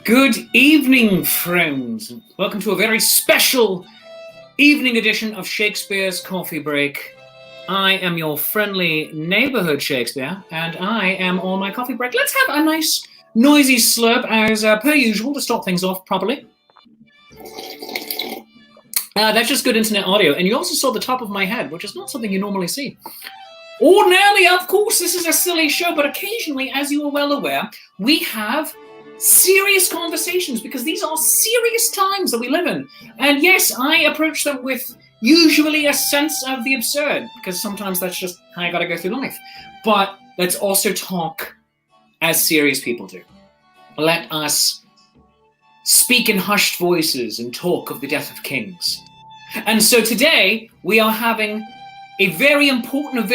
Good evening, friends. Welcome to a very special evening edition of Shakespeare's Coffee Break. I am your friendly neighborhood Shakespeare, and I am on my coffee break. Let's have a nice, noisy slurp as per usual to start things off properly. That's just good internet audio, and you also saw the top of my head, which is not something you normally see. Ordinarily, of course, this is a silly show, but occasionally, as you are well aware, we have serious conversations because these are serious times that we live in. And yes, I approach them with usually a sense of the absurd because sometimes that's just how you gotta go through life. But let's also talk as serious people do. Let us speak in hushed voices and talk of the death of kings. And so today we are having a very important,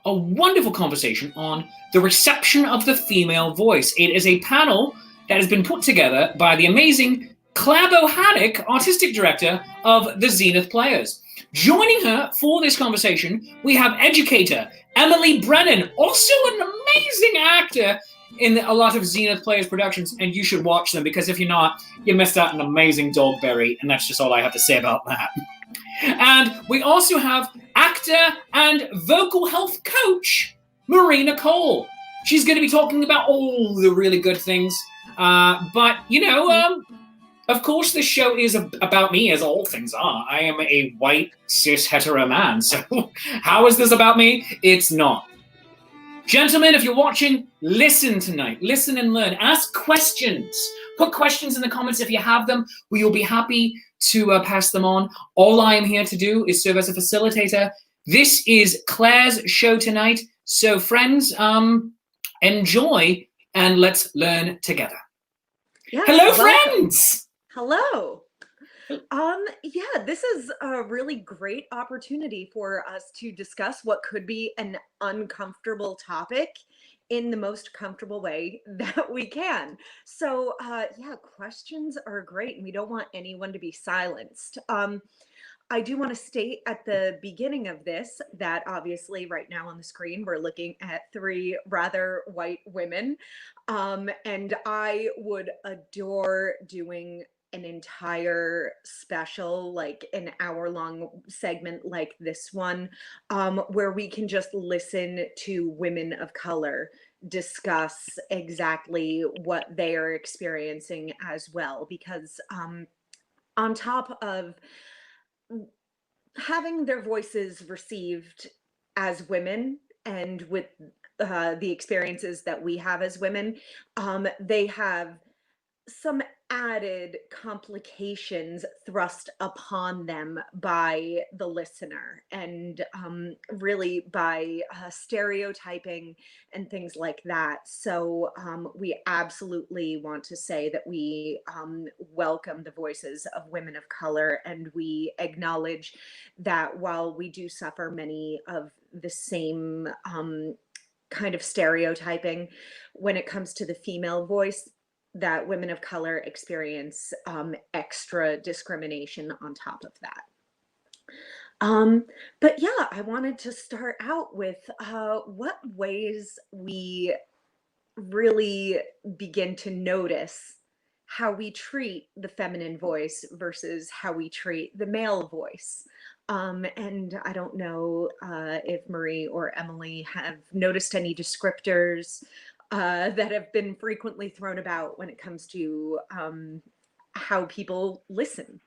a wonderful conversation on the reception of the female voice. It is a panel that has been put together by the amazing Claire Bochenek, artistic director of the Zenith Players. Joining her for this conversation, we have Educator, Emily Brennan, also an amazing actor in a lot of Zenith Players productions, and you should watch them because if you're not, you missed out an amazing Dogberry, and that's just all I have to say about that. And we also have actor and vocal health coach, Nicole. She's going to be talking about all the really good things. But, of course, this show is about me, as all things are. I am a white, cis, hetero man. So how is this about me? It's not. Gentlemen, if you're watching, listen tonight. Listen and learn. Ask questions. Put questions in the comments if you have them. We will be happy to pass them on. All I am here to do is serve as a facilitator. This is Claire's show tonight. So friends, enjoy and let's learn together. Yes, hello, friends. Hello. This is a really great opportunity for us to discuss what could be an uncomfortable topic in the most comfortable way that we can. So, questions are great, and we don't want anyone to be silenced. I do want to state at the beginning of this that obviously right now on the screen, we're looking at three rather white women. And I would adore doing an entire special, like an hour-long segment like this one, where we can just listen to women of color discuss exactly what they are experiencing as well. Because on top of having their voices received as women and with the experiences that we have as women, they have some added complications thrust upon them by the listener and really by stereotyping and things like that. So we absolutely want to say that we welcome the voices of women of color, and we acknowledge that while we do suffer many of the same kind of stereotyping when it comes to the female voice, that women of color experience extra discrimination on top of that. But yeah, I wanted to start out with what ways we really begin to notice how we treat the feminine voice versus how we treat the male voice. And I don't know if Marie or Emily have noticed any descriptors that have been frequently thrown about when it comes to how people listen.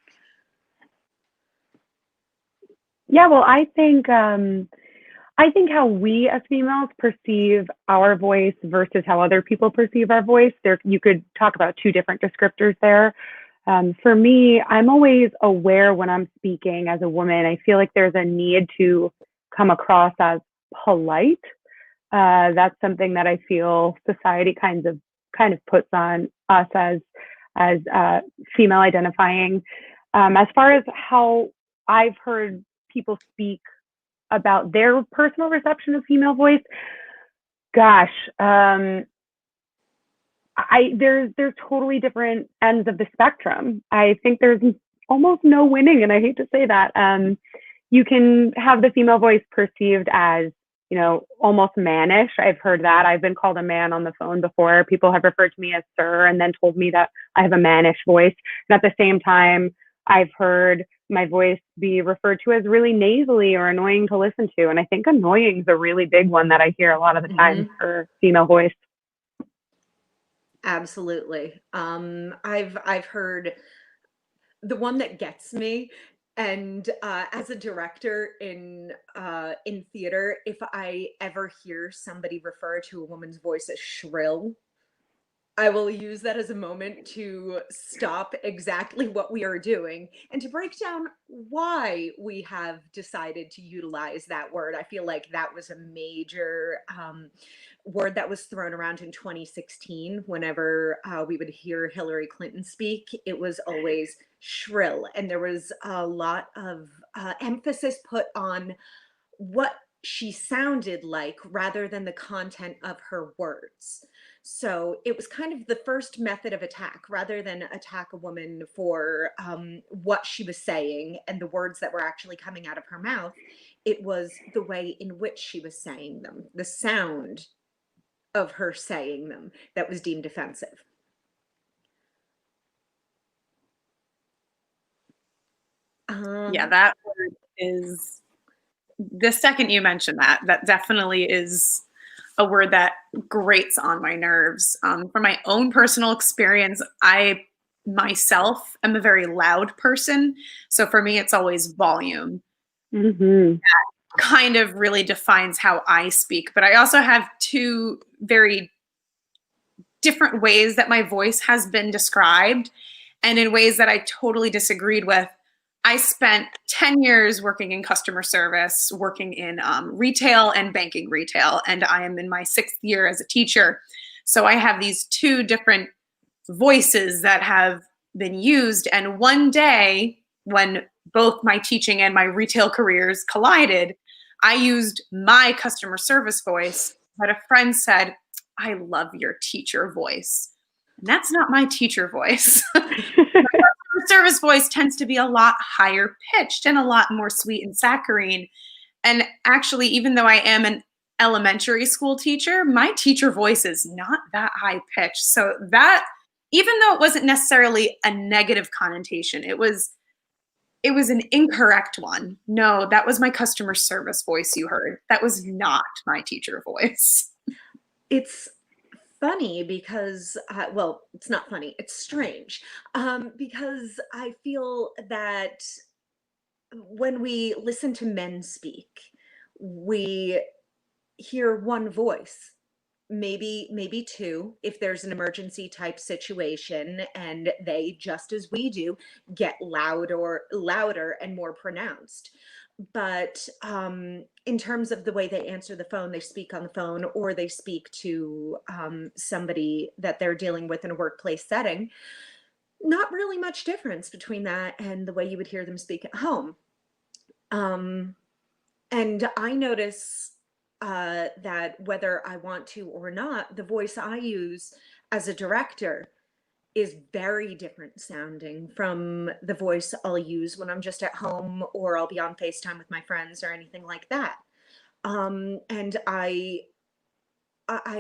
Yeah, well, I think how we as females perceive our voice versus how other people perceive our voice, you could talk about two different descriptors there. For me, I'm always aware when I'm speaking as a woman. I feel like there's a need to come across as polite. That's something that I feel society kind of puts on us as female identifying. As far as how I've heard people speak about their personal reception of female voice, gosh, there's totally different ends of the spectrum. I think there's almost no winning, and I hate to say that. You can have the female voice perceived as almost mannish. I've heard that. I've been called a man on the phone before. People have referred to me as sir and then told me that I have a mannish voice. And at the same time, I've heard my voice be referred to as really nasally or annoying to listen to. And I think annoying is a really big one that I hear a lot of the time for female voice. Absolutely. I've heard the one that gets me, and as a director in theater, if I ever hear somebody refer to a woman's voice as shrill, I will use that as a moment to stop exactly what we are doing and to break down why we have decided to utilize that word. I feel like that was a major word that was thrown around in 2016. Whenever we would hear Hillary Clinton speak, it was always shrill. And there was a lot of emphasis put on what she sounded like rather than the content of her words. So it was kind of the first method of attack. Rather than attack a woman for what she was saying and the words that were actually coming out of her mouth, it was the way in which she was saying them, the sound of her saying them, that was deemed offensive. Yeah, that word is, the second you mentioned that definitely is a word that grates on my nerves. From my own personal experience, I myself am a very loud person. So for me, it's always volume. That kind of really defines how I speak. But I also have two very different ways that my voice has been described, and in ways that I totally disagreed with. I spent 10 years working in customer service, working in retail and banking retail, and I am in my 6th year as a teacher. So I have these two different voices that have been used. And one day, when both my teaching and my retail careers collided, I used my customer service voice, but a friend said, "I love your teacher voice." And that's not my teacher voice. Service voice tends to be a lot higher pitched and a lot more sweet and saccharine. And actually, even though I am an elementary school teacher, my teacher voice is not that high pitched. So that, even though it wasn't necessarily a negative connotation, it was an incorrect one. No, that was my customer service voice you heard. That was not my teacher voice. It's funny because, well, it's not funny, it's strange, because I feel that when we listen to men speak, we hear one voice, maybe two, if there's an emergency type situation, and they, just as we do, get louder and more pronounced. But in terms of the way they answer the phone, they speak on the phone, or they speak to somebody that they're dealing with in a workplace setting, not really much difference between that and the way you would hear them speak at home. And I notice that whether I want to or not, the voice I use as a director is very different sounding from the voice I'll use when I'm just at home, or I'll be on FaceTime with my friends or anything like that. And I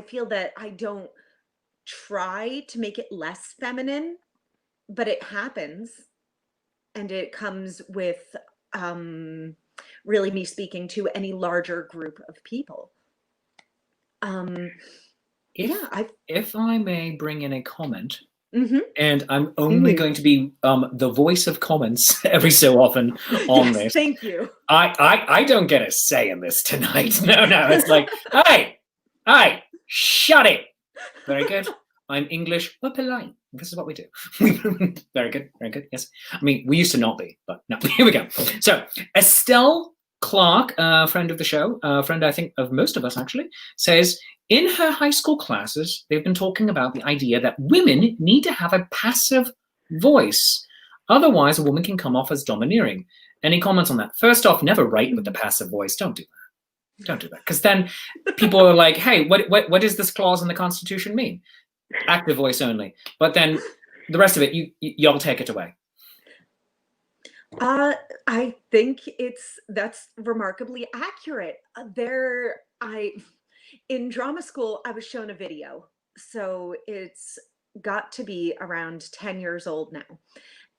feel that I don't try to make it less feminine, but it happens, and it comes with really me speaking to any larger group of people. If I may bring in a comment, and I'm only going to be the voice of comments every so often on this. Thank you. I don't get a say in this tonight. No, it's like, hey, shut it. Very good. I'm English but polite. This is what we do. Very good. Yes. I mean, we used to not be, but no. Here we go. So Estelle Clark, a friend of the show, a friend I think of most of us actually, says, in her high school classes, they've been talking about the idea that women need to have a passive voice. Otherwise, a woman can come off as domineering. Any comments on that? First off, never write with the passive voice. Don't do that. Don't do that. Because then people are like, hey, what does this clause in the Constitution mean? Active voice only. But then the rest of it, y'all take it away. I think that's remarkably accurate. In drama school, I was shown a video, so it's got to be around 10 years old now.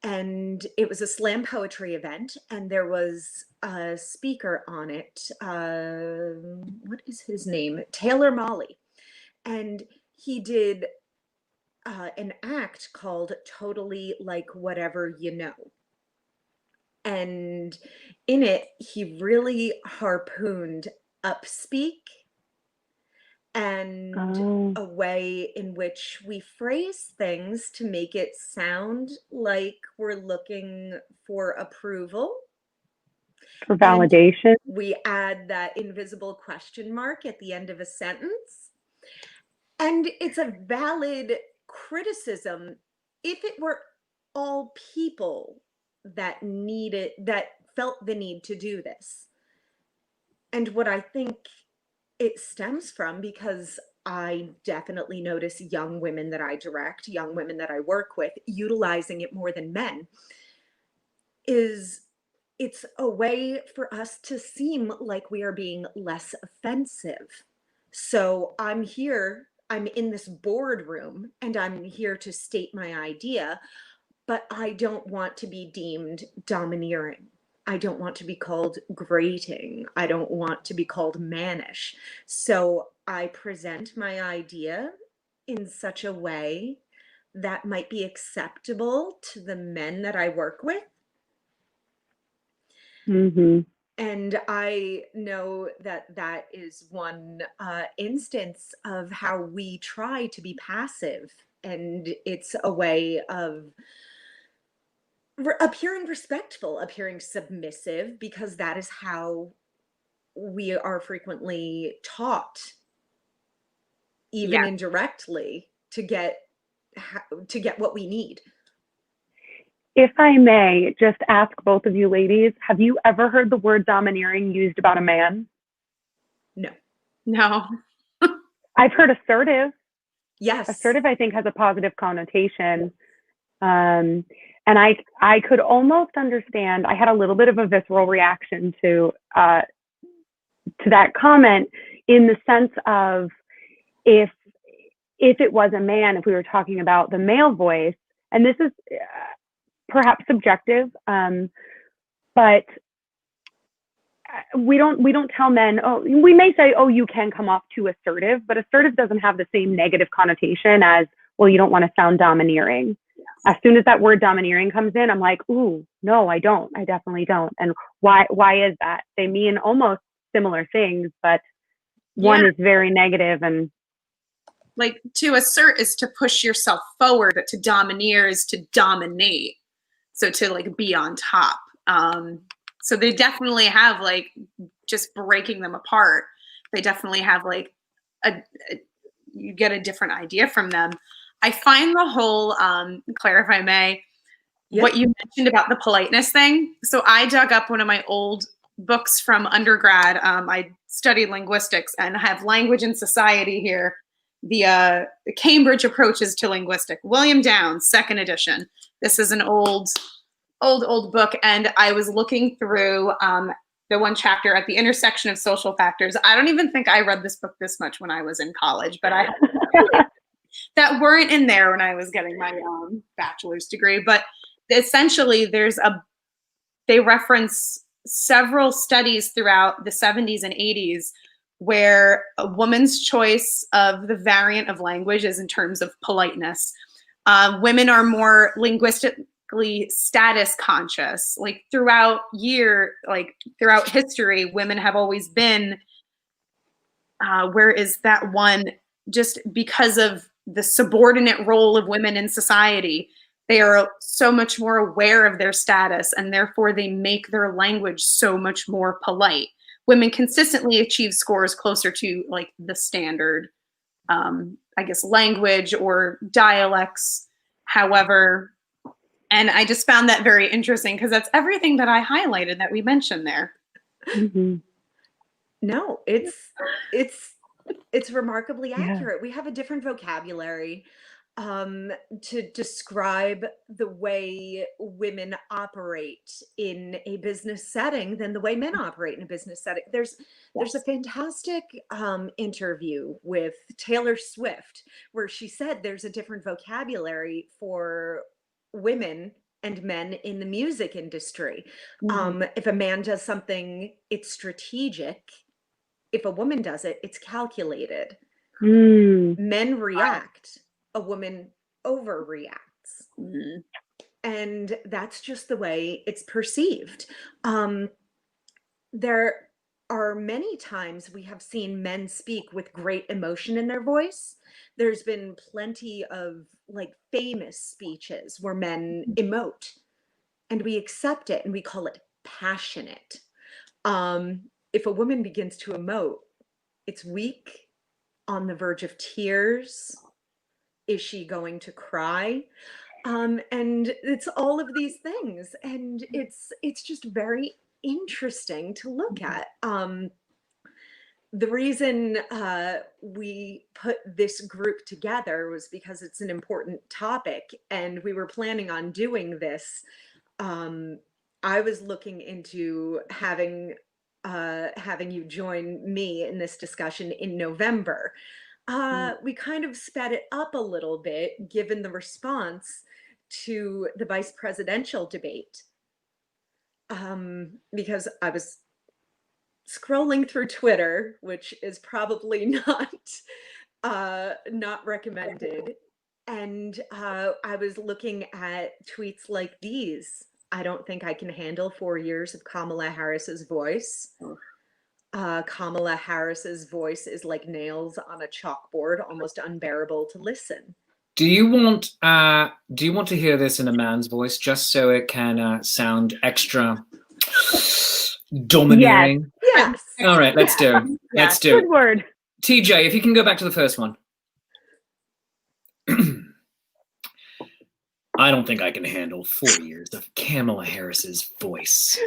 And it was a slam poetry event, and there was a speaker on it. What is his name? Taylor Molly. And he did an act called Totally Like Whatever You Know. And in it, he really harpooned upspeak and a way in which we phrase things to make it sound like we're looking for approval. For validation. And we add that invisible question mark at the end of a sentence. And it's a valid criticism if it were all people that felt the need to do this. And what I think it stems from, because I definitely notice young women that I direct, young women that I work with, utilizing it more than men, is it's a way for us to seem like we are being less offensive. So I'm in this boardroom, and I'm here to state my idea, but I don't want to be deemed domineering. I don't want to be called grating. I don't want to be called mannish. So I present my idea in such a way that might be acceptable to the men that I work with. Mm-hmm. And I know that is one instance of how we try to be passive. And it's a way of appearing respectful, appearing submissive, because that is how we are frequently taught, even indirectly, to get what we need. If I may just ask both of you ladies, have you ever heard the word domineering used about a man? No. I've heard assertive. Yes. Assertive, I think, has a positive connotation. And I could almost understand, I had a little bit of a visceral reaction to that comment, in the sense of, if it was a man, if we were talking about the male voice, and this is perhaps subjective, but we don't tell men, oh, we may say, oh, you can come off too assertive, but assertive doesn't have the same negative connotation as, well, you don't want to sound domineering. As soon as that word domineering comes in, I'm like, ooh, no, I don't. I definitely don't. And why is that? They mean almost similar things, but one is very negative. And like, to assert is to push yourself forward, but to domineer is to dominate. So to like be on top. So they definitely have, like, just breaking them apart, they definitely have like you get a different idea from them. I find the whole, Claire, if I may, what you mentioned about the politeness thing. So I dug up one of my old books from undergrad. I studied linguistics and have Language and Society here. The Cambridge Approaches to Linguistic, William Downes, 2nd edition. This is an old book. And I was looking through the one chapter at the intersection of social factors. I don't even think I read this book this much when I was in college, but I that weren't in there when I was getting my bachelor's degree. But essentially they reference several studies throughout the 70s and 80s where a woman's choice of the variant of language is in terms of politeness. Women are more linguistically status conscious. Like throughout history, women have always been, where is that one, just because of the subordinate role of women in society, they are so much more aware of their status, and therefore they make their language so much more polite. Women consistently achieve scores closer to like the standard, I guess, language or dialects. However, and I just found that very interesting because that's everything that I highlighted that we mentioned there. Mm-hmm. No, it's remarkably accurate. We have a different vocabulary. to describe the way women operate in a business setting than the way men operate in a business setting. There's a fantastic interview with Taylor Swift where she said there's a different vocabulary for women and men in the music industry. If a man does something, it's strategic. If a woman does it, it's calculated. Men react. A woman overreacts. And that's just the way it's perceived. There are many times we have seen men speak with great emotion in their voice. There's been plenty of like famous speeches where men emote and we accept it and we call it passionate. If a woman begins to emote, it's weak, on the verge of tears. Is she going to cry? And it's all of these things. And it's just very interesting to look at. The reason we put this group together was because it's an important topic and we were planning on doing this. I was looking into having you join me in this discussion in November. We kind of sped it up a little bit given the response to the vice presidential debate. Because I was scrolling through Twitter, which is probably not recommended. And I was looking at tweets like these. I don't think I can handle 4 years of Kamala Harris's voice. Kamala Harris's voice is like nails on a chalkboard, almost unbearable to listen. Do you want to hear this in a man's voice, just so it can sound extra domineering? Yes. All right, let's do it. Let's do it. Good word. TJ, if you can go back to the first one. I don't think I can handle 4 years of Kamala Harris's voice.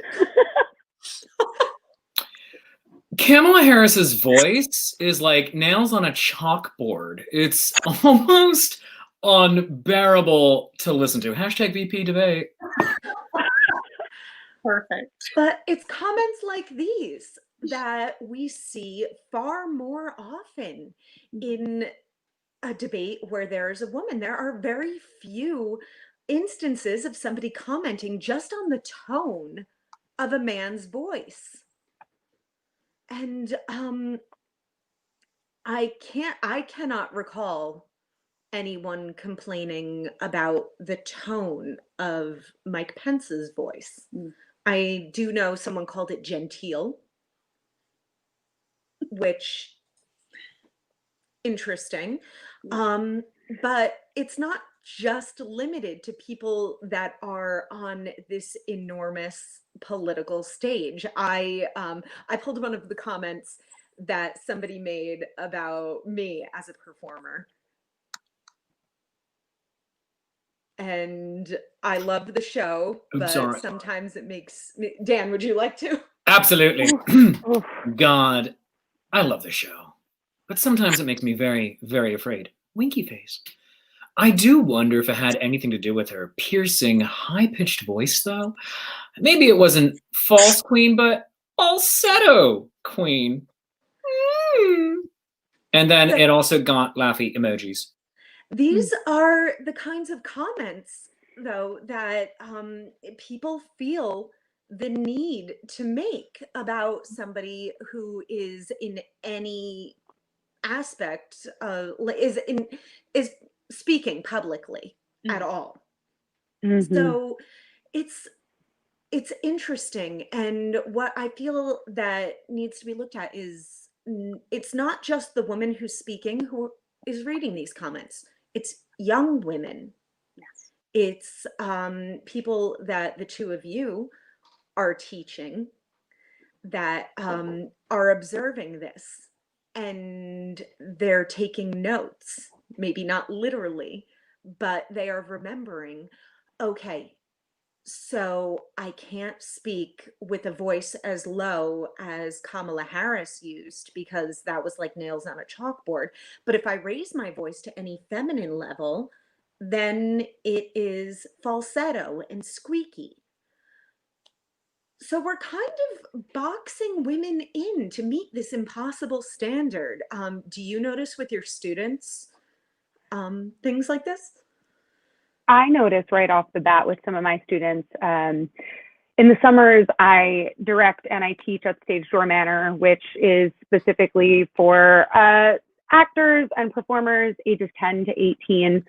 Kamala Harris's voice is like nails on a chalkboard. It's almost unbearable to listen to. Hashtag VP debate. Perfect. But it's comments like these that we see far more often in a debate where there's a woman. There are very few instances of somebody commenting just on the tone of a man's voice. And I cannot recall anyone complaining about the tone of Mike Pence's voice. I do know someone called it genteel, which interesting. But it's not just limited to people that are on this enormous political stage. I pulled one of the comments that somebody made about me as a performer. And I love the show, but sometimes it makes me... Dan, would you like to? Absolutely. God, I love the show. But sometimes it makes me very, very afraid. Winky face. I do wonder if it had anything to do with her piercing, high-pitched voice, though. Maybe it wasn't false queen, but falsetto queen. And then it also got laughy emojis. These are the kinds of comments, though, that people feel the need to make about somebody who is in any aspect of is speaking publicly at all. So it's interesting, and what I feel that needs to be looked at is it's not just the woman who's speaking who is reading these comments. It's young women. Yes. It's people that the two of you are teaching that are observing this, and they're taking notes, maybe not literally, but they are remembering, okay, so I can't speak with a voice as low as Kamala Harris used because that was like nails on a chalkboard. But if I raise my voice to any feminine level, then it is falsetto and squeaky. So we're kind of boxing women in to meet this impossible standard. Do you notice with your students things like this? I notice right off the bat with some of my students. In the summers, I direct and I teach at Stage Door Manor, which is specifically for actors and performers ages 10 to 18.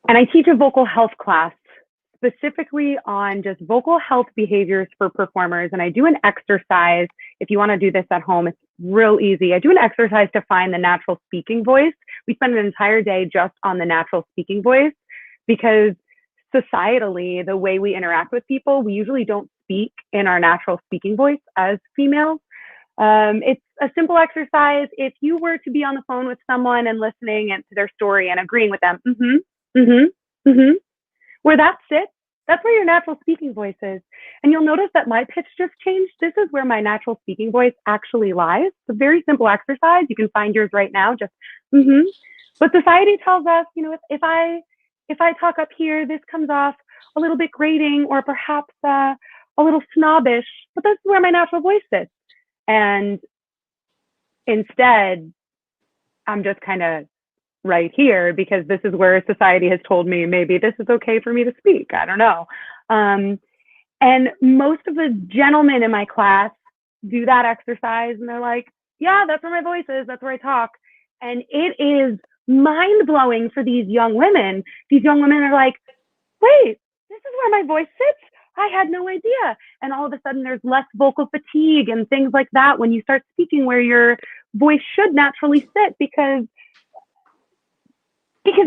And I teach a vocal health class specifically on just vocal health behaviors for performers. And I do an exercise. If you want to do this at home, it's real easy. I do an exercise to find the natural speaking voice. We spend an entire day just on the natural speaking voice because societally, the way we interact with people, we usually don't speak in our natural speaking voice as females. It's a simple exercise. If you were to be on the phone with someone and listening to their story and agreeing with them, where that sits, that's where your natural speaking voice is. And you'll notice that my pitch just changed. This is where my natural speaking voice actually lies. It's a very simple exercise. You can find yours right now, just But society tells us, if I talk up here, this comes off a little bit grating or perhaps a little snobbish, but this is where my natural voice sits. And instead, I'm just kind of right here because this is where society has told me maybe this is okay for me to speak. I don't know. And most of the gentlemen in my class do that exercise and they're like, yeah, that's where my voice is. That's where I talk. And it is mind-blowing for these young women. These young women are like, wait, this is where my voice sits? I had no idea. And all of a sudden there's less vocal fatigue and things like that when you start speaking where your voice should naturally sit because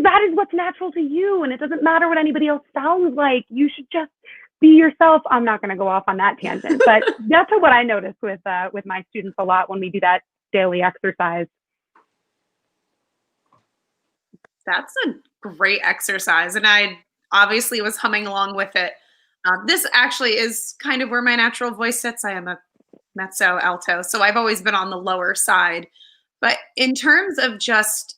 that is what's natural to you. And it doesn't matter what anybody else sounds like. You should just be yourself. I'm not going to go off on that tangent, but that's what I notice with my students a lot when we do that daily exercise. That's a great exercise. And I obviously was humming along with it. This actually is kind of where my natural voice sits. I am a mezzo alto, so I've always been on the lower side. But in terms of just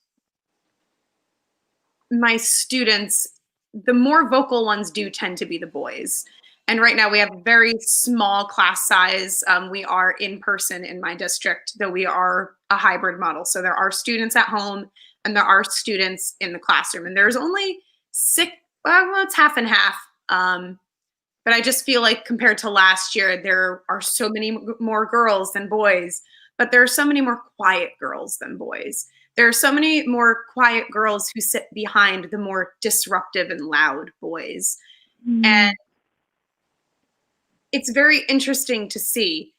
my students, the more vocal ones do tend to be the boys. And right now we have a very small class size. We are in person in my district, though we are a hybrid model. So there are students at home and there are students in the classroom. And there's only it's half and half. But I just feel like compared to last year, there are so many more girls than boys, but there are so many more quiet girls than boys. There are so many more quiet girls who sit behind the more disruptive and loud boys. And it's very interesting to see.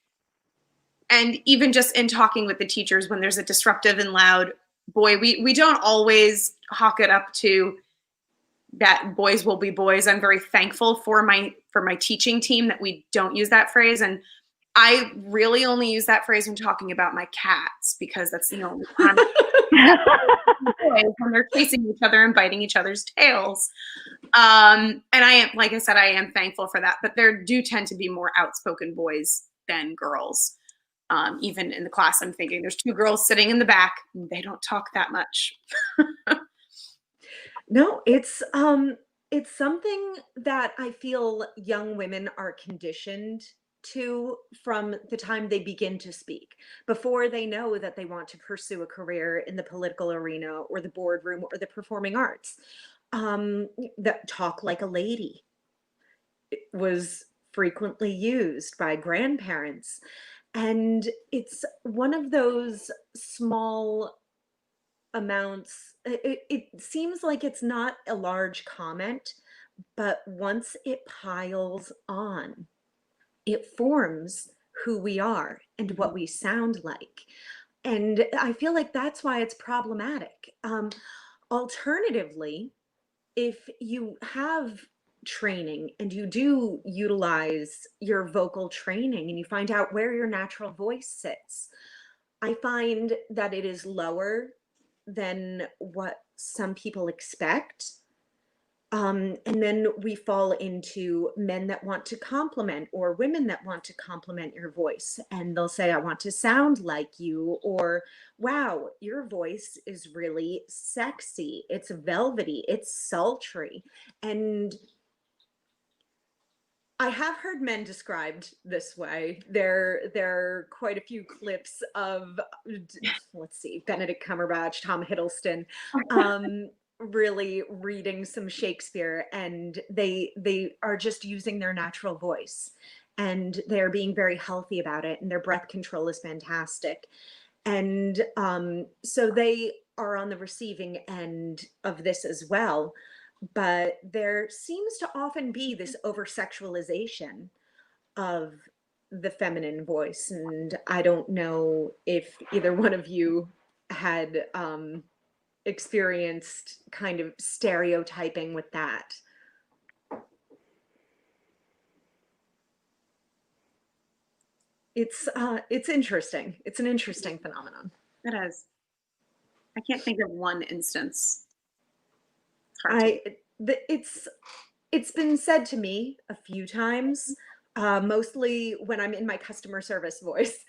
And even just in talking with the teachers, when there's a disruptive and loud boy, we don't always hawk it up to that boys will be boys. I'm very thankful for my teaching team that we don't use that phrase. And I really only use that phrase when talking about my cats, because that's the only time when they're chasing each other and biting each other's tails. And I am, like I said, I am thankful for that. But there do tend to be more outspoken boys than girls. Even in the class, I'm thinking there's two girls sitting in the back. They don't talk that much. No, it's something that I feel young women are conditioned to from the time they begin to speak, before they know that they want to pursue a career in the political arena or the boardroom or the performing arts. That talk like a lady was frequently used by grandparents. And it's one of those small amounts. It seems like it's not a large comment, but once it piles on, it forms who we are and what we sound like. And I feel like that's why it's problematic. Alternatively, if you have training and you do utilize your vocal training and you find out where your natural voice sits, I find that it is lower than what some people expect. And then we fall into men that want to compliment or women that want to compliment your voice. And they'll say, I want to sound like you, or wow, your voice is really sexy. It's velvety, it's sultry. And I have heard men described this way. There are quite a few clips of, let's see, Benedict Cumberbatch, Tom Hiddleston, really reading some Shakespeare, and they are just using their natural voice, and they're being very healthy about it, and their breath control is fantastic. And so they are on the receiving end of this as well. But there seems to often be this over sexualization of the feminine voice. And I don't know if either one of you had experienced kind of stereotyping with that. It's interesting. It's an interesting phenomenon. It is. I can't think of one instance. It's been said to me a few times, mostly when I'm in my customer service voice,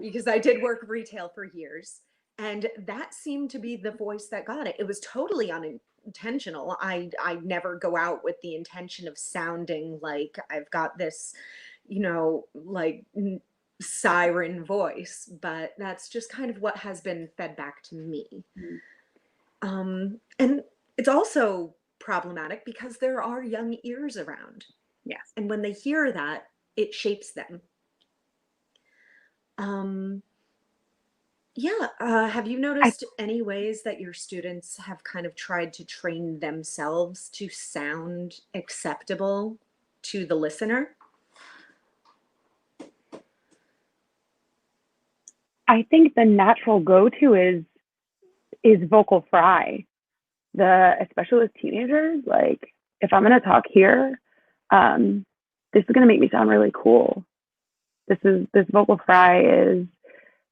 because I did work retail for years, and that seemed to be the voice that got it. It was totally unintentional. I never go out with the intention of sounding like I've got this, like siren voice, but that's just kind of what has been fed back to me. And it's also problematic because there are young ears around. Yes. And when they hear that, it shapes them. Have you noticed any ways that your students have kind of tried to train themselves to sound acceptable to the listener? I think the natural go-to is vocal fry. Especially with teenagers, like if I'm going to talk here, this is going to make me sound really cool. This vocal fry is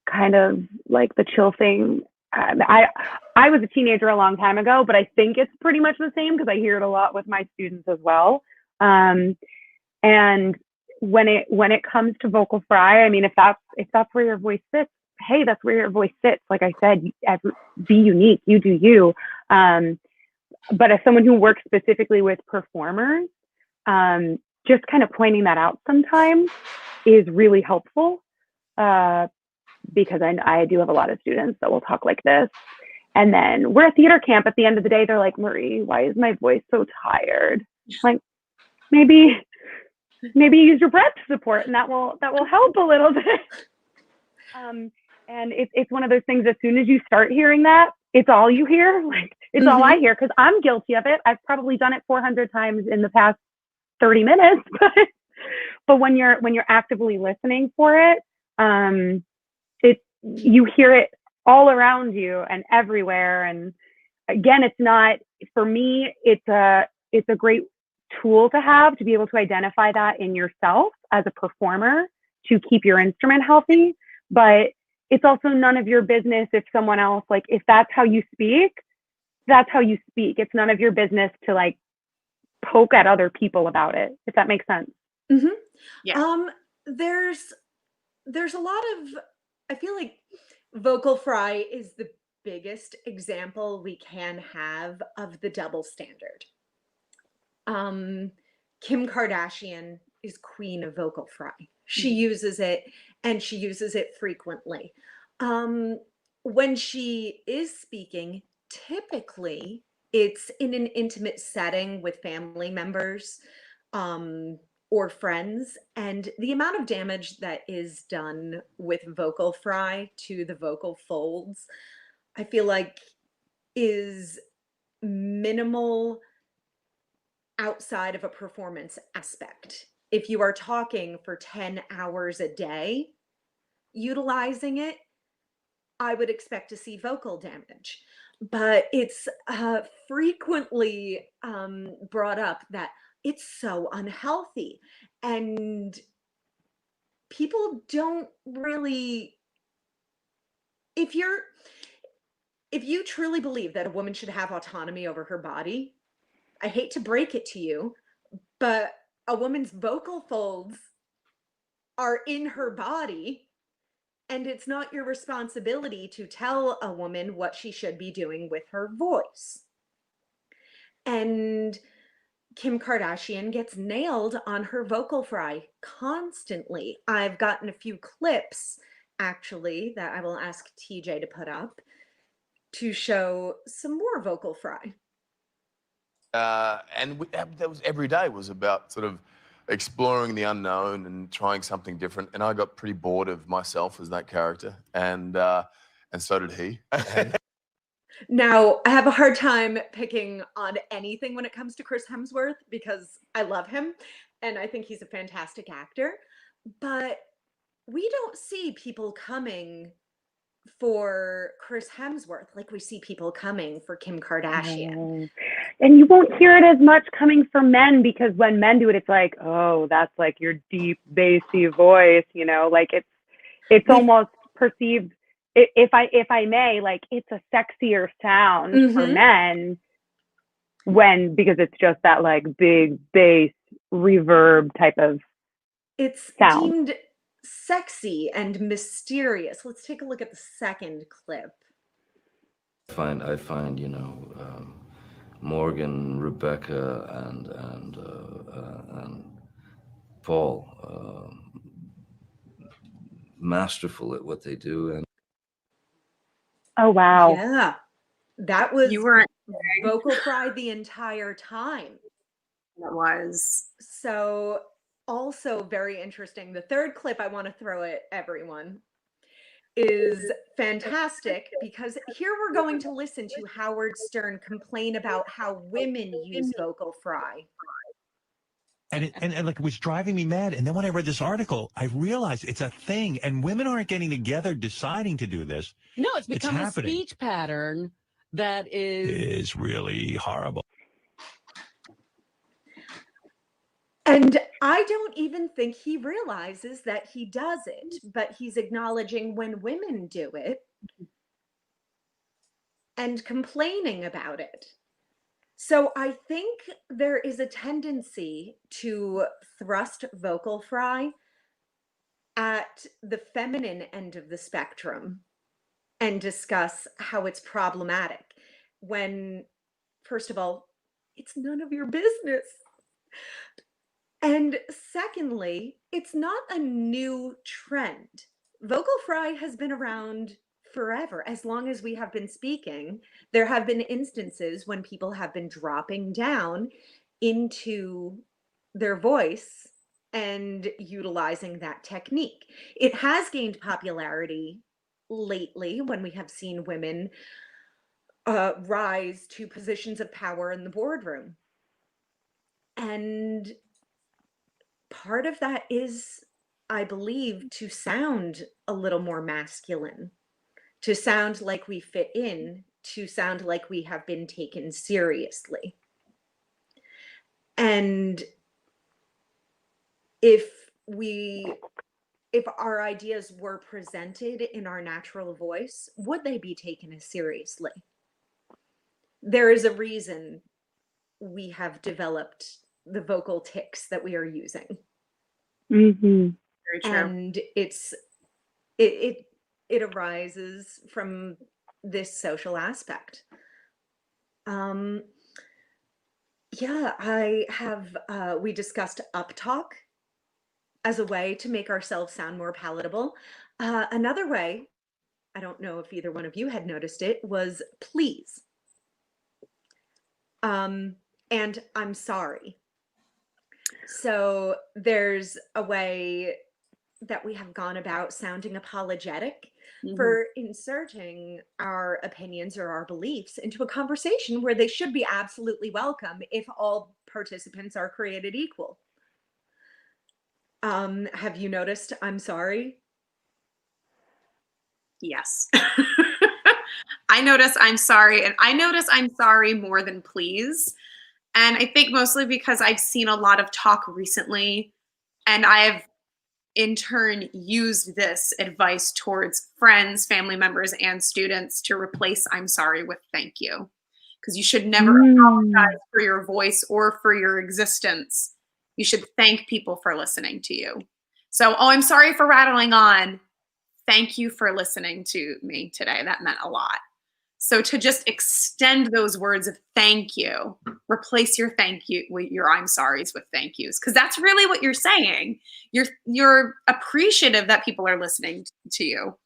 kind of like the chill thing. I was a teenager a long time ago, but I think it's pretty much the same because I hear it a lot with my students as well. And when it comes to vocal fry, I mean, if that's where your voice sits, hey, that's where your voice sits. Like I said, be unique, you do you. But as someone who works specifically with performers, just kind of pointing that out sometimes is really helpful, because I do have a lot of students that will talk like this. And then we're at theater camp. At the end of the day, they're like, Marie, why is my voice so tired? Like, maybe use your breath support, and that will help a little bit. And it's one of those things, as soon as you start hearing that, it's all you hear. Like, it's all I hear, because I'm guilty of it. I've probably done it 400 times in the past 30 minutes. But when you're actively listening for it, you hear it all around you and everywhere. And again, it's not, for me, it's a great tool to have, to be able to identify that in yourself as a performer to keep your instrument healthy. But it's also none of your business if someone else, like, if that's how you speak, that's how you speak. It's none of your business to like poke at other people about it, if that makes sense. Mm-hmm. Yeah. There's a lot of, I feel like vocal fry is the biggest example we can have of the double standard. Kim Kardashian is queen of vocal fry. She uses it, and she uses it frequently. When she is speaking, typically it's in an intimate setting with family members, or friends, and the amount of damage that is done with vocal fry to the vocal folds, I feel like, is minimal outside of a performance aspect. If you are talking for 10 hours a day, utilizing it, I would expect to see vocal damage. But it's frequently brought up that it's so unhealthy, and people don't really, if you truly believe that a woman should have autonomy over her body, I hate to break it to you, but a woman's vocal folds are in her body, and it's not your responsibility to tell a woman what she should be doing with her voice. And Kim Kardashian gets nailed on her vocal fry constantly. I've gotten a few clips, actually, that I will ask TJ to put up to show some more vocal fry. And that was every day was about sort of exploring the unknown and trying something different. And I got pretty bored of myself as that character, and so did he. Now, I have a hard time picking on anything when it comes to Chris Hemsworth because I love him and I think he's a fantastic actor. But we don't see people coming for Chris Hemsworth like we see people coming for Kim Kardashian. And you won't hear it as much coming from men, because when men do it, it's like, oh, that's like your deep, bassy voice, you know, like it's almost perceived, if I may, like it's a sexier sound for men because it's just that like big bass reverb type of it's sound. Deemed sexy and mysterious. Let's take a look at the second clip. I find, you know, Morgan, Rebecca, and Paul masterful at what they do. And oh wow, yeah, that was You weren't vocal fry the entire time. It was. So also very interesting. The third clip I want to throw at everyone is fantastic because here we're going to listen to Howard Stern complain about how women use vocal fry. And like, it was driving me mad. And then when I read this article, I realized it's a thing, and women aren't getting together deciding to do this. No, it's become a happening. speech pattern that is really horrible. And I don't even think he realizes that he does it, but he's acknowledging when women do it and complaining about it. So I think there is a tendency to thrust vocal fry at the feminine end of the spectrum and discuss how it's problematic when, first of all, it's none of your business. And secondly, it's not a new trend. Vocal fry has been around forever. As long as we have been speaking, there have been instances when people have been dropping down into their voice and utilizing that technique. It has gained popularity lately when we have seen women rise to positions of power in the boardroom. And part of that is, I believe, to sound a little more masculine, to sound like we fit in, to sound like we have been taken seriously. And if our ideas were presented in our natural voice, would they be taken as seriously? There is a reason we have developed the vocal tics that we are using. Mm-hmm. Very true. And it arises from this social aspect. Yeah, we discussed uptalk as a way to make ourselves sound more palatable. Another way, I don't know if either one of you had noticed it, was please. And I'm sorry. So there's a way that we have gone about sounding apologetic for inserting our opinions or our beliefs into a conversation where they should be absolutely welcome if all participants are created equal. Have you noticed I'm sorry? Yes. I notice I'm sorry, and I notice I'm sorry more than please. And I think mostly because I've seen a lot of talk recently, and I've in turn used this advice towards friends, family members, and students to replace I'm sorry with thank you. because you should never apologize for your voice or for your existence. You should thank people for listening to you. So, oh, I'm sorry for rattling on. Thank you for listening to me today. That meant a lot. So to just extend those words of thank you, replace your thank you with your I'm sorry's with thank yous, because that's really what you're saying. You're appreciative that people are listening to you.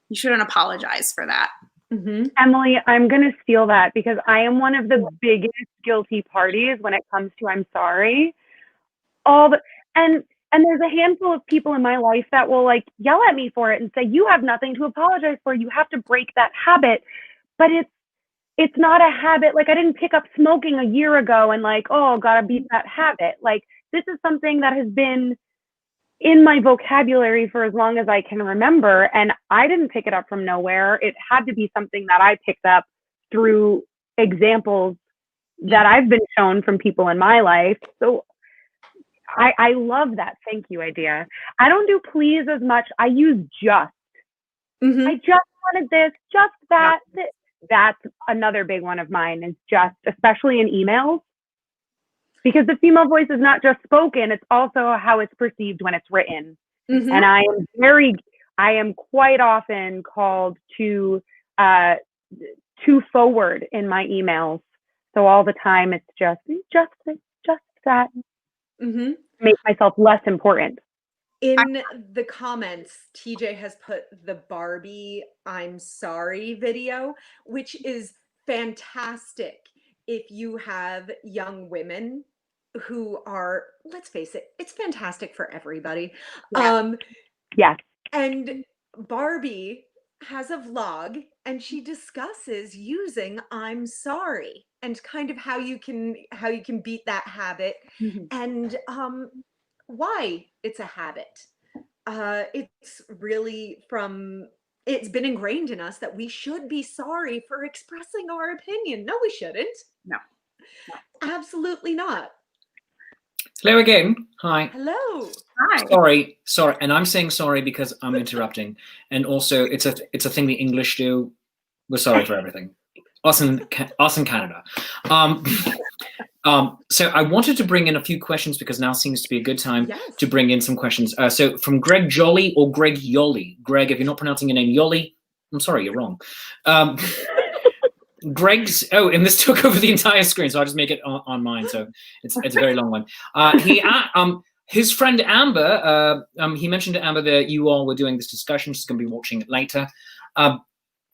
You shouldn't apologize for that. Mm-hmm. Emily, I'm going to steal that because I am one of the biggest guilty parties when it comes to I'm sorry. And there's a handful of people in my life that will like yell at me for it and say, you have nothing to apologize for. You have to break that habit. But it's not a habit. Like I didn't pick up smoking a year ago and like, oh, gotta beat that habit. Like this is something that has been in my vocabulary for as long as I can remember. And I didn't pick it up from nowhere. It had to be something that I picked up through examples that I've been shown from people in my life. So I love that thank you idea. I don't do please as much. I use just. Mm-hmm. I just wanted this, just that. Yep. That's another big one of mine is just, especially in emails, because the female voice is not just spoken, it's also how it's perceived when it's written. Mm-hmm. And I am quite often called too forward in my emails. So all the time it's just that. Mm-hmm. Make myself less important. In the comments, TJ has put the Barbie I'm sorry video, which is fantastic if you have young women who are, let's face it, it's fantastic for everybody. Yeah. Yes. And Barbie has a vlog and she discusses using I'm sorry and kind of how you can beat that habit. Mm-hmm. And why it's a habit. It's really it's been ingrained in us that we should be sorry for expressing our opinion. No, we shouldn't. No. Absolutely not. Hello again. Hi. Hello. Hi. Sorry. And I'm saying sorry because I'm interrupting. And also it's a thing the English do. We're sorry for everything. Us in Canada. So I wanted to bring in a few questions because now seems to be a good time to bring in some questions. So from Greg Jolly or Greg Yolly. Greg, if you're not pronouncing your name Yolly, I'm sorry, you're wrong. Greg's, and this took over the entire screen, so I'll just make it on mine. So it's a very long one. His friend Amber, he mentioned to Amber that you all were doing this discussion. She's going to be watching it later.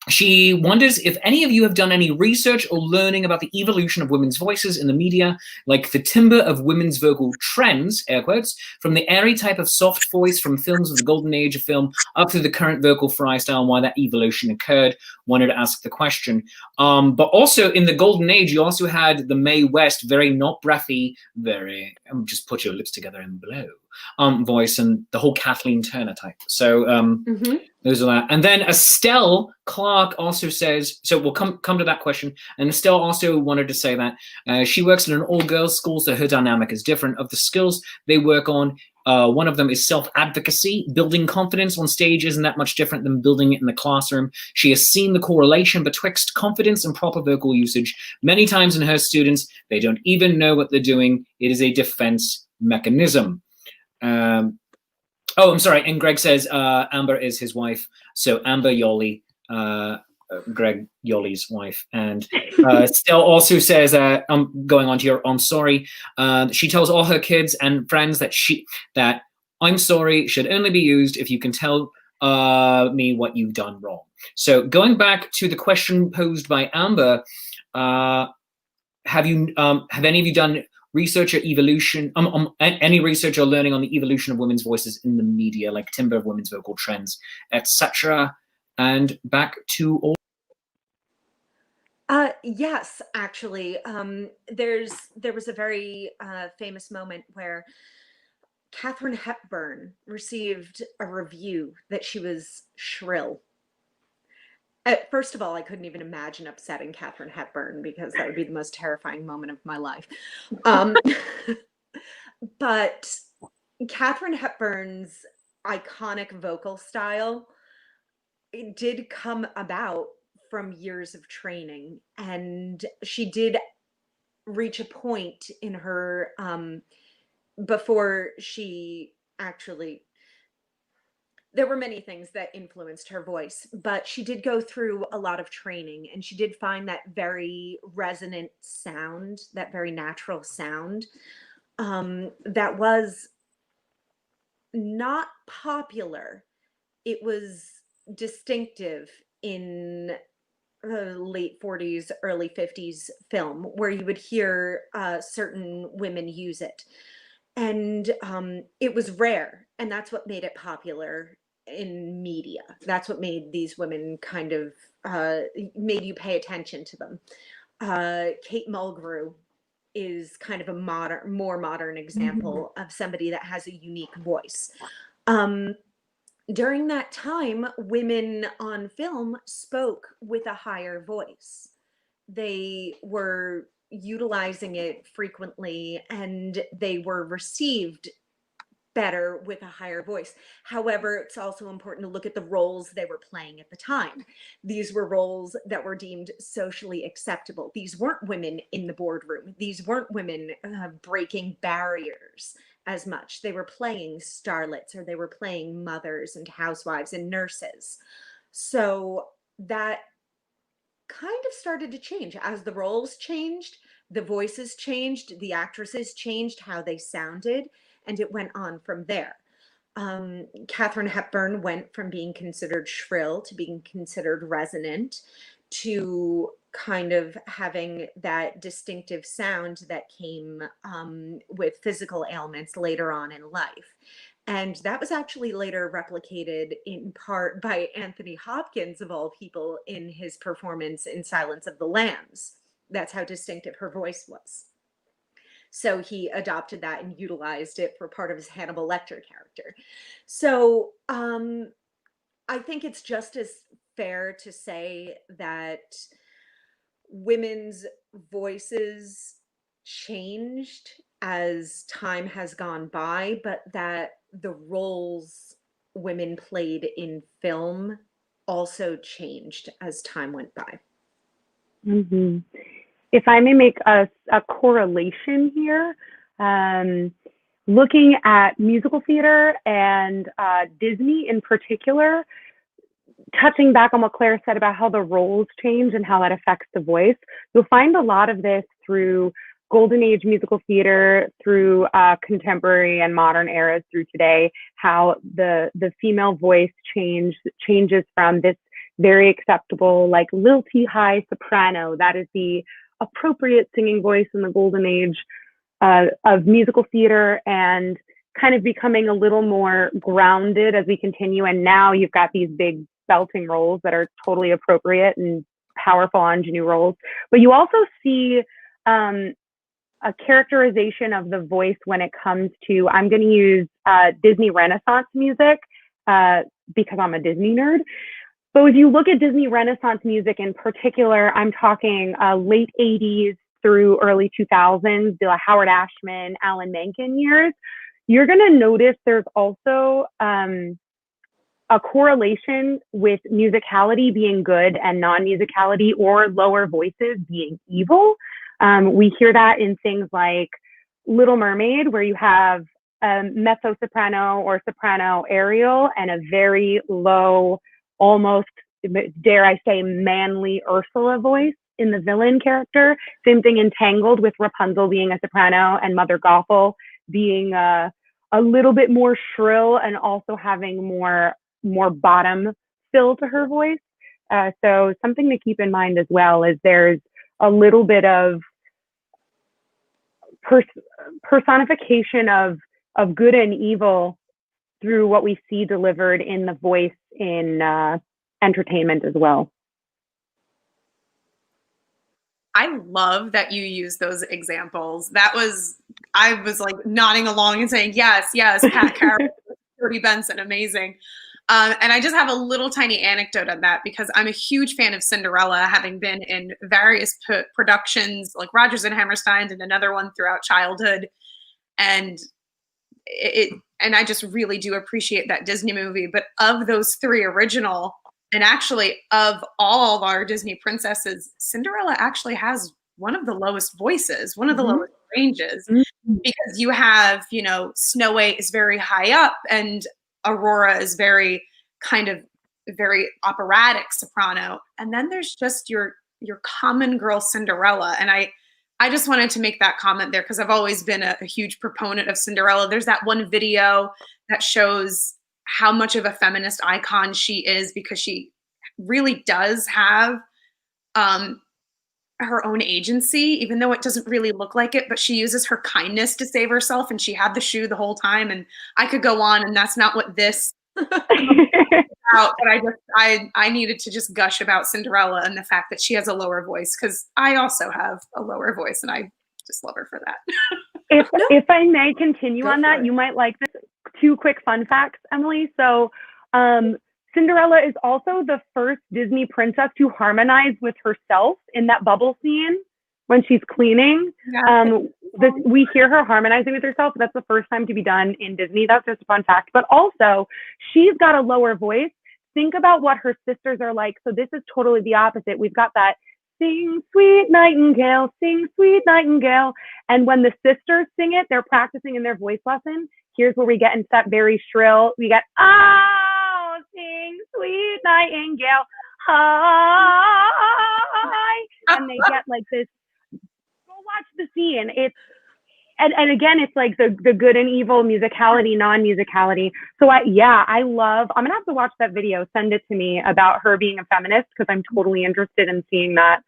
She wonders if any of you have done any research or learning about the evolution of women's voices in the media, like the timbre of women's vocal trends, air quotes, from the airy type of soft voice from films of the golden age of film up to the current vocal fry style and why that evolution occurred. Wanted to ask the question. But also in the golden age, you also had the Mae West, very not breathy, very, just put your lips together and blow, voice, and the whole Kathleen Turner type. So those are that. And then Estelle Clark also says, so we'll come to that question. And Estelle also wanted to say that she works in an all-girls school, so her dynamic is different. Of the skills they work on, one of them is self-advocacy. Building confidence on stage isn't that much different than building it in the classroom. She has seen the correlation betwixt confidence and proper vocal usage many times in her students. They don't even know what they're doing. It is a defense mechanism. I'm sorry. And Greg says Amber is his wife. So Amber Yolly, Greg Yolly's wife. And Stell also says, I'm going on to your I'm sorry. She tells all her kids and friends that I'm sorry should only be used if you can tell me what you've done wrong. So going back to the question posed by Amber, have any of you done research or evolution, any research or learning on the evolution of women's voices in the media, like timbre of women's vocal trends, etc.? And back to all. Yes, actually, there was a very famous moment where Katharine Hepburn received a review that she was shrill. First of all, I couldn't even imagine upsetting Katharine Hepburn because that would be the most terrifying moment of my life. But Katharine Hepburn's iconic vocal style, it did come about from years of training. And she did reach a point in her, before she actually, there were many things that influenced her voice, but she did go through a lot of training, and she did find that very resonant sound, that very natural sound, that was not popular. It was distinctive in late 40s, early 50s film, where you would hear certain women use it. And it was rare, and that's what made it popular in media. That's what made these women kind of, made you pay attention to them. Kate Mulgrew is kind of a more modern example of somebody that has a unique voice. During that time, women on film spoke with a higher voice. They were utilizing it frequently, and they were received better with a higher voice. However, it's also important to look at the roles they were playing at the time. These were roles that were deemed socially acceptable. These weren't women in the boardroom. These weren't women breaking barriers as much. They were playing starlets, or they were playing mothers and housewives and nurses. So that kind of started to change as the roles changed, the voices changed, the actresses changed how they sounded, and it went on from there. Katharine Hepburn went from being considered shrill to being considered resonant to kind of having that distinctive sound that came with physical ailments later on in life. And that was actually later replicated in part by Anthony Hopkins, of all people, in his performance in Silence of the Lambs. That's how distinctive her voice was. So he adopted that and utilized it for part of his Hannibal Lecter character. So I think it's just as fair to say that women's voices changed as time has gone by, but that the roles women played in film also changed as time went by. Mm-hmm. If I may make a correlation here, looking at musical theater and Disney in particular, touching back on what Claire said about how the roles change and how that affects the voice, you'll find a lot of this through Golden Age musical theater, through contemporary and modern eras through today, how the female voice changes from this very acceptable, like lilty high soprano, that is the appropriate singing voice in the Golden Age of musical theater, and kind of becoming a little more grounded as we continue. And now you've got these big belting roles that are totally appropriate and powerful ingenue roles. But you also see a characterization of the voice when it comes to, I'm going to use Disney Renaissance music because I'm a Disney nerd. But if you look at Disney Renaissance music in particular, I'm talking late 80s through early 2000s, the Howard Ashman, Alan Menken years, you're going to notice there's also a correlation with musicality being good and non-musicality or lower voices being evil. We hear that in things like Little Mermaid, where you have a mezzo-soprano or soprano Ariel and a very low, almost, dare I say, manly Ursula voice in the villain character. Same thing in Tangled, with Rapunzel being a soprano and Mother Gothel being a little bit more shrill and also having more bottom fill to her voice. So something to keep in mind as well is there's a little bit of personification of good and evil through what we see delivered in the voice in entertainment as well. I love that you use those examples. I was like nodding along and saying, yes, Pat Carroll, Jodie Benson, amazing. And I just have a little tiny anecdote on that, because I'm a huge fan of Cinderella, having been in various productions like Rodgers and Hammerstein and another one throughout childhood. And I just really do appreciate that Disney movie. But of those three original And actually, of all of our Disney princesses, Cinderella actually has one of the lowest voices, one of the lowest ranges, because you have, you know, Snow White is very high up and Aurora is very kind of very operatic soprano. And then there's just your common girl Cinderella. And I just wanted to make that comment there because I've always been a huge proponent of Cinderella. There's that one video that shows how much of a feminist icon she is, because she really does have her own agency, even though it doesn't really look like it, but she uses her kindness to save herself, and she had the shoe the whole time. And I could go on, and that's not what this about, but I needed to just gush about Cinderella and the fact that she has a lower voice, because I also have a lower voice, and I just love her for that. If I may continue on that, you might like this. 2 quick fun facts, Emily. So Cinderella is also the first Disney princess to harmonize with herself in that bubble scene when she's cleaning. We hear her harmonizing with herself. That's the first time to be done in Disney. That's just a fun fact. But also, she's got a lower voice. Think about what her sisters are like. So this is totally the opposite. We've got that sing, sweet nightingale, sing, sweet nightingale. And when the sisters sing it, they're practicing in their voice lesson. Here's where we get into that very shrill. We get, oh, sing, sweet nightingale, hi. And they get like this. Go watch the scene. It's, and again, it's like the good and evil musicality, non-musicality. So I love, I'm going to have to watch that video, send it to me, about her being a feminist, because I'm totally interested in seeing that.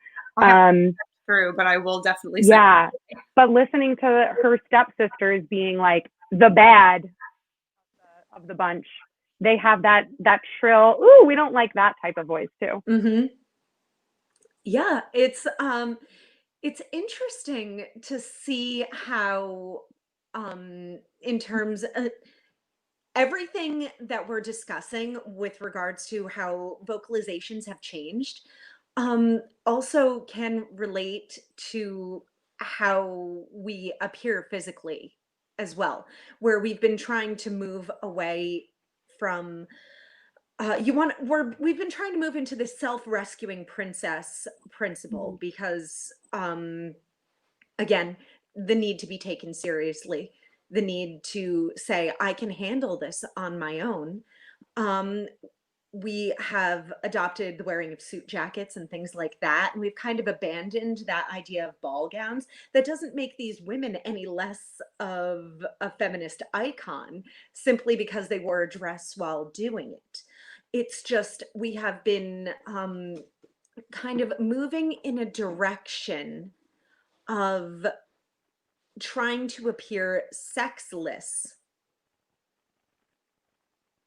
True, but I will definitely say but listening to her stepsisters being like the bad of the bunch, they have that shrill, ooh, we don't like that type of voice too. Yeah, it's interesting to see how in terms of everything that we're discussing with regards to how vocalizations have changed, also can relate to how we appear physically as well, where we've been trying to move away from we've been trying to move into this self-rescuing princess principle, because again, the need to be taken seriously, the need to say, I can handle this on my own. We have adopted the wearing of suit jackets and things like that, and we've kind of abandoned that idea of ball gowns. That doesn't make these women any less of a feminist icon simply because they wore a dress while doing it. It's just, we have been kind of moving in a direction of trying to appear sexless,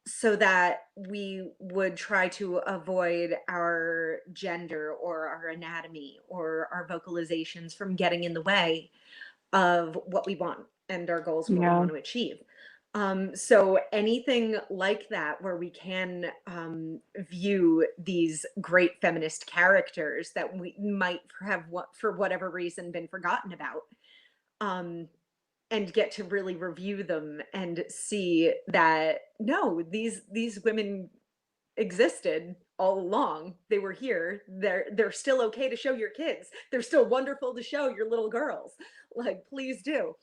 so that we would try to avoid our gender or our anatomy or our vocalizations from getting in the way of what we want and our goals, what we want to achieve. So anything like that, where we can view these great feminist characters that we might have, for whatever reason, been forgotten about, and get to really review them and see that, no, these women existed all along. They were here. They're still okay to show your kids. They're still wonderful to show your little girls. Like, please do.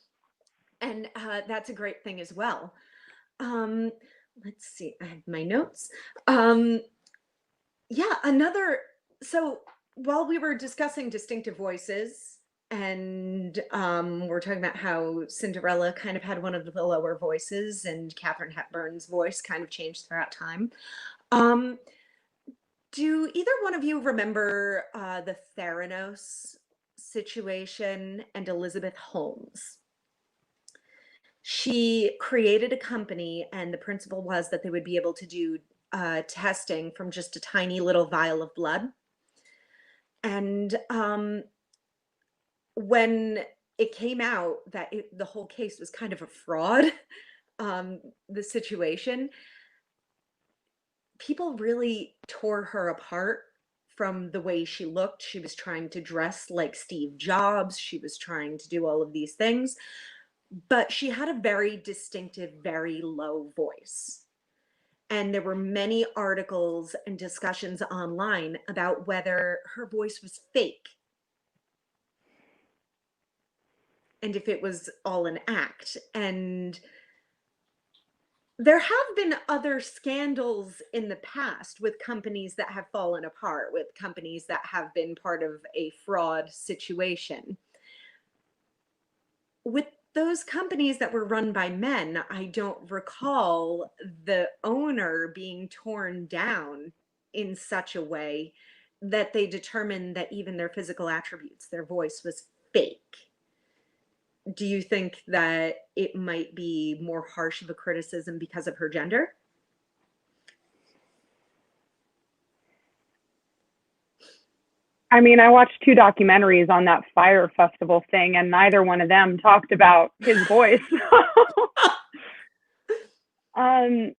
And that's a great thing as well. Let's see, I have my notes. So while we were discussing distinctive voices, and we're talking about how Cinderella kind of had one of the lower voices, and Katharine Hepburn's voice kind of changed throughout time. Do either one of you remember the Theranos situation and Elizabeth Holmes? She created a company, and the principle was that they would be able to do testing from just a tiny little vial of blood. And when it came out that the whole case was kind of a fraud, the situation, people really tore her apart from the way she looked. She was trying to dress like Steve Jobs. She was trying to do all of these things, but she had a very distinctive, very low voice. And there were many articles and discussions online about whether her voice was fake and if it was all an act. And there have been other scandals in the past with companies that have fallen apart, with companies that have been part of a fraud situation. With those companies that were run by men, I don't recall the owner being torn down in such a way that they determined that even their physical attributes, their voice, was fake. Do you think that it might be more harsh of a criticism because of her gender? I mean, I watched 2 documentaries on that fire festival thing, and neither one of them talked about his voice. I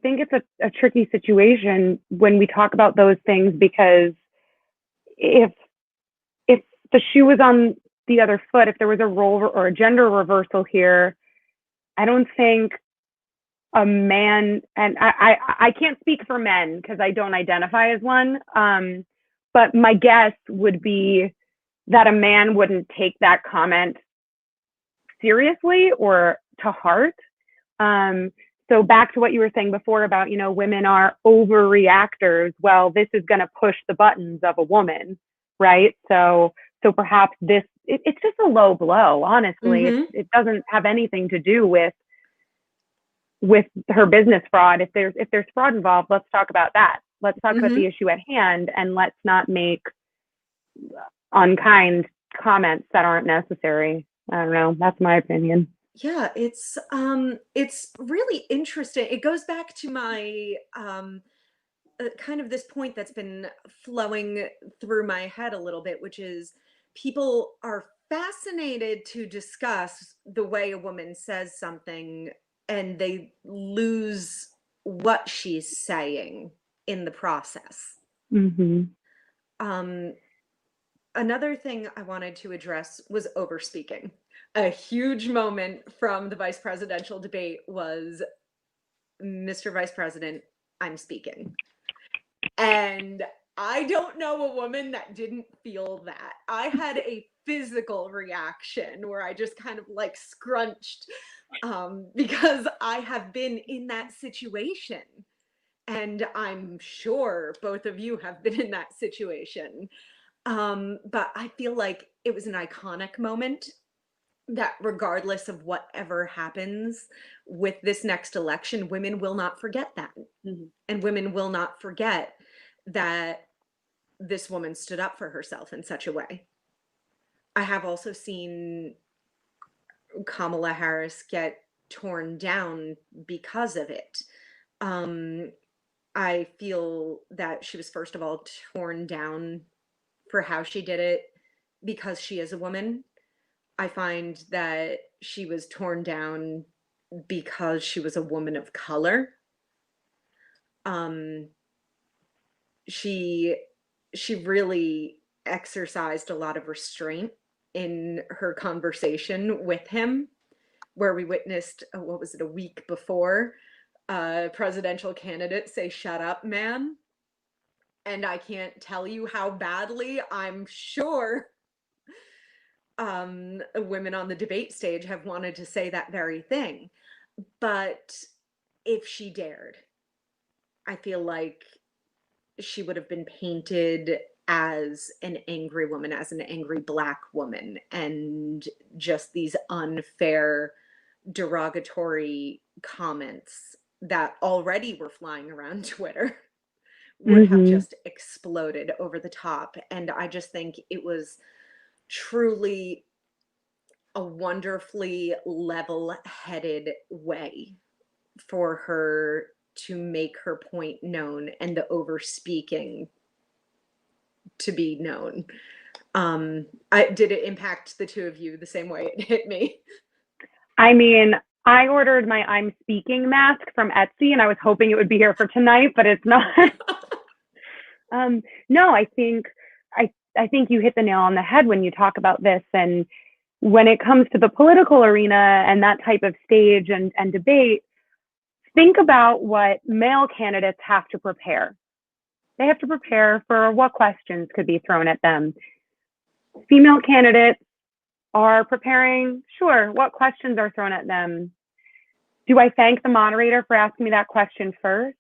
think it's a tricky situation when we talk about those things, because if the shoe was on the other foot, if there was a role or a gender reversal here, I don't think a man, and I can't speak for men because I don't identify as one, but my guess would be that a man wouldn't take that comment seriously or to heart. So back to what you were saying before about, women are overreactors. Well, this is going to push the buttons of a woman, right? So perhaps it's just a low blow, honestly. Mm-hmm. It doesn't have anything to do with her business fraud. If there's fraud involved, let's talk about that. Let's talk about the issue at hand, and let's not make unkind comments that aren't necessary. I don't know. That's my opinion. Yeah, it's really interesting. It goes back to my kind of this point that's been flowing through my head a little bit, which is people are fascinated to discuss the way a woman says something, and they lose what she's saying in the process. Mm-hmm. Another thing I wanted to address was overspeaking. A huge moment from the vice presidential debate was, Mr. Vice President, I'm speaking. And I don't know a woman that didn't feel that. I had a physical reaction where I just kind of like scrunched because I have been in that situation. And I'm sure both of you have been in that situation. But I feel like it was an iconic moment that regardless of whatever happens with this next election, women will not forget that. Mm-hmm. And women will not forget that this woman stood up for herself in such a way. I have also seen Kamala Harris get torn down because of it. I feel that she was, first of all, torn down for how she did it because she is a woman. I find that she was torn down because she was a woman of color. She really exercised a lot of restraint in her conversation with him, where we witnessed, what was it, a week before, a presidential candidate say, "Shut up, man." And I can't tell you how badly I'm sure women on the debate stage have wanted to say that very thing. But if she dared, I feel like she would have been painted as an angry woman, as an angry Black woman, and just these unfair, derogatory comments that already were flying around Twitter would have just exploded over the top. And I just think it was truly a wonderfully level-headed way for her to make her point known and the overspeaking to be known. Did it impact the two of you the same way it hit me? I mean, I ordered my I'm Speaking mask from Etsy, and I was hoping it would be here for tonight, but it's not. No, I think you hit the nail on the head when you talk about this. And when it comes to the political arena and that type of stage and debate, think about what male candidates have to prepare. They have to prepare for what questions could be thrown at them. Female candidates are preparing, sure, what questions are thrown at them. Do I thank the moderator for asking me that question first?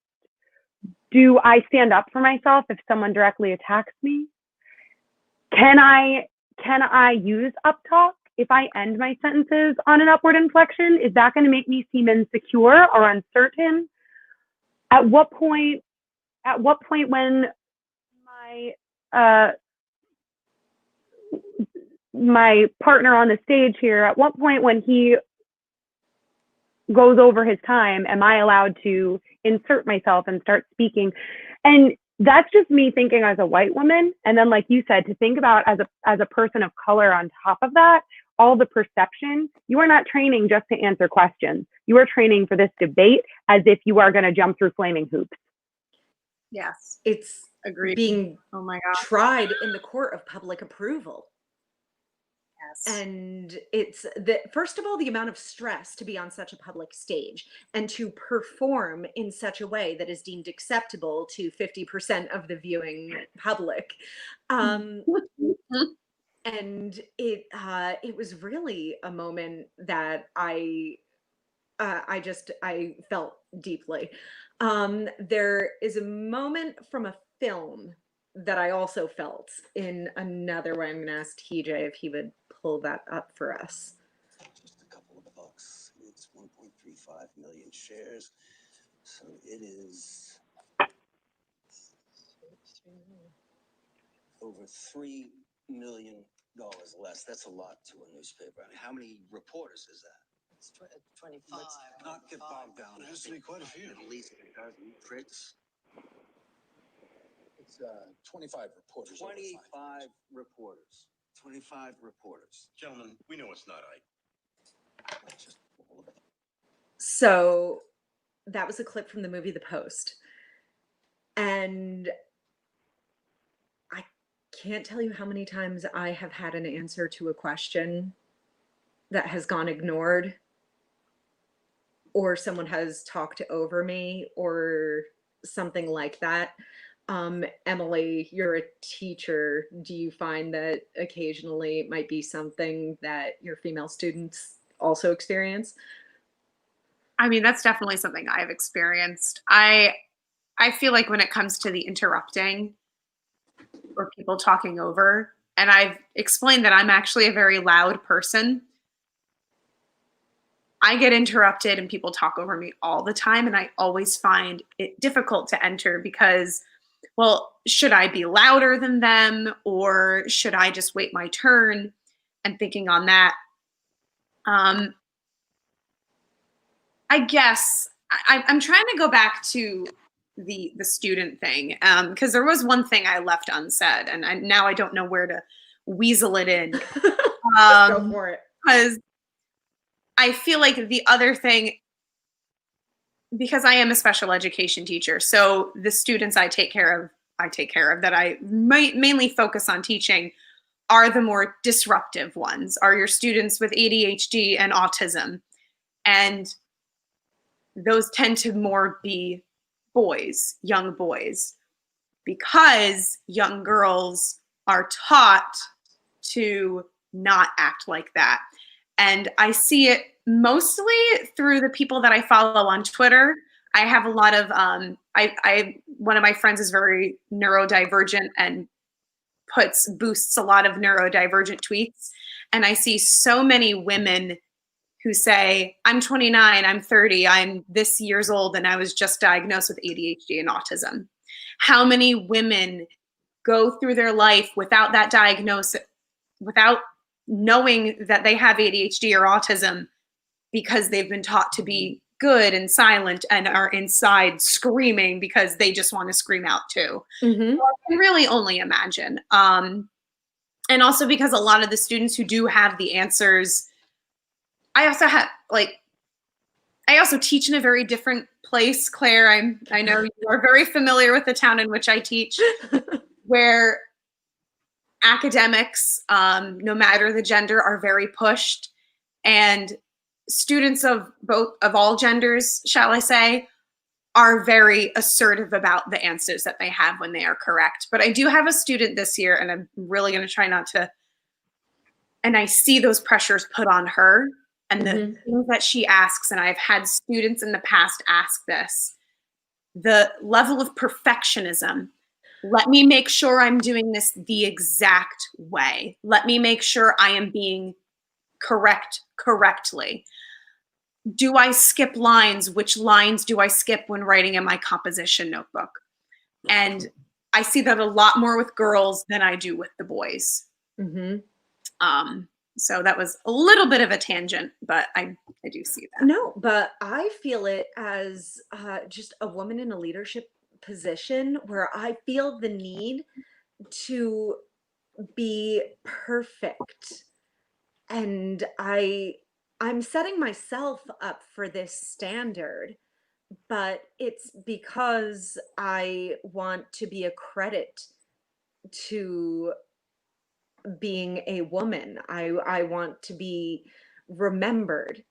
Do I stand up for myself if someone directly attacks me? Can I use uptalk if I end my sentences on an upward inflection? Is that going to make me seem insecure or uncertain? At what point when my partner on the stage here, at what point when he goes over his time, am I allowed to insert myself and start speaking? And that's just me thinking as a white woman. And then, like you said, to think about as a person of color on top of that, all the perception. You are not training just to answer questions. You are training for this debate as if you are going to jump through flaming hoops. Yes, it's agreed. Being oh my God, tried in the court of public approval. Yes. And it's first of all, the amount of stress to be on such a public stage and to perform in such a way that is deemed acceptable to 50% of the viewing public. And it was really a moment that I felt deeply. There is a moment from a film that I also felt in another way. I'm going to ask TJ if he would pull that up for us. Just a couple of bucks. It's 1.35 million shares. So it is over $3 million less. That's a lot to a newspaper. And how many reporters is that? It's 25. Let's not get bogged down. There has to be quite a few. At least a dozen crits. It's 25 reporters. 25 reporters. 25 reporters. Gentlemen, we know it's not right. So that was a clip from the movie The Post. And I can't tell you how many times I have had an answer to a question that has gone ignored, or someone has talked over me or something like that. Emily, you're a teacher. Do you find that occasionally it might be something that your female students also experience? I mean, that's definitely something I've experienced. I feel like when it comes to the interrupting or people talking over, and I've explained that I'm actually a very loud person, I get interrupted and people talk over me all the time, and I always find it difficult to enter because, well, should I be louder than them or should I just wait my turn? And thinking on that, I guess I'm trying to go back to the student thing, because there was one thing I left unsaid, and now I don't know where to weasel it in. Go for it. Because I feel like the other thing, because I am a special education teacher, so the students I take care of that I mainly focus on teaching are the more disruptive ones, are your students with ADHD and autism. And those tend to more be boys, young boys, because young girls are taught to not act like that. And I see it mostly through the people that I follow on Twitter. I have a lot of, one of my friends is very neurodivergent and boosts a lot of neurodivergent tweets. And I see so many women who say, I'm 29, I'm 30, I'm this years old, and I was just diagnosed with ADHD and autism. How many women go through their life without that diagnosis, without knowing that they have ADHD or autism, because they've been taught to be good and silent and are inside screaming because they just want to scream out too. Mm-hmm. So I can really only imagine. And also because a lot of the students who do have the answers, I also teach in a very different place, Claire. I know you are very familiar with the town in which I teach, where academics, no matter the gender, are very pushed, and students of all genders, shall I say, are very assertive about the answers that they have when they are correct. But I do have a student this year, and I'm really going to try not to, and I see those pressures put on her and the things that she asks, and I've had students in the past ask this, the level of perfectionism. Let me make sure I'm doing this the exact way. Let me make sure I am being correctly. Do I skip lines? Which lines do I skip when writing in my composition notebook? And I see that a lot more with girls than I do with the boys. So that was a little bit of a tangent, but I do see that. No, but I feel it as just a woman in a leadership position where I feel the need to be perfect. And I'm setting myself up for this standard, but it's because I want to be a credit to being a woman. I want to be remembered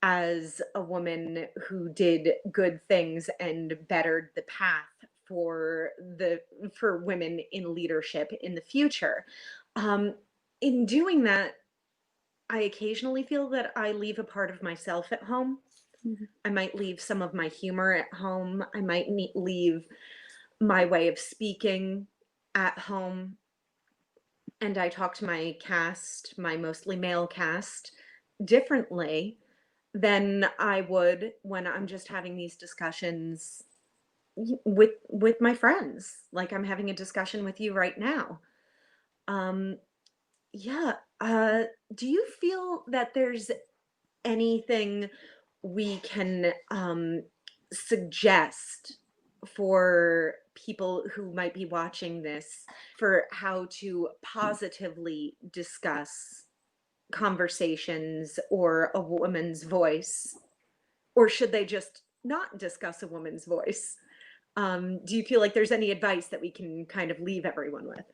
as a woman who did good things and bettered the path for women in leadership in the future. In doing that, I occasionally feel that I leave a part of myself at home. I might leave some of my humor at home. I might leave my way of speaking at home. And I talk to my cast, my mostly male cast, differently than I would when I'm just having these discussions with my friends, like I'm having a discussion with you right now. Do you feel that there's anything we can suggest for people who might be watching this for how to positively discuss conversations or a woman's voice? Or should they just not discuss a woman's voice? Do you feel like there's any advice that we can kind of leave everyone with?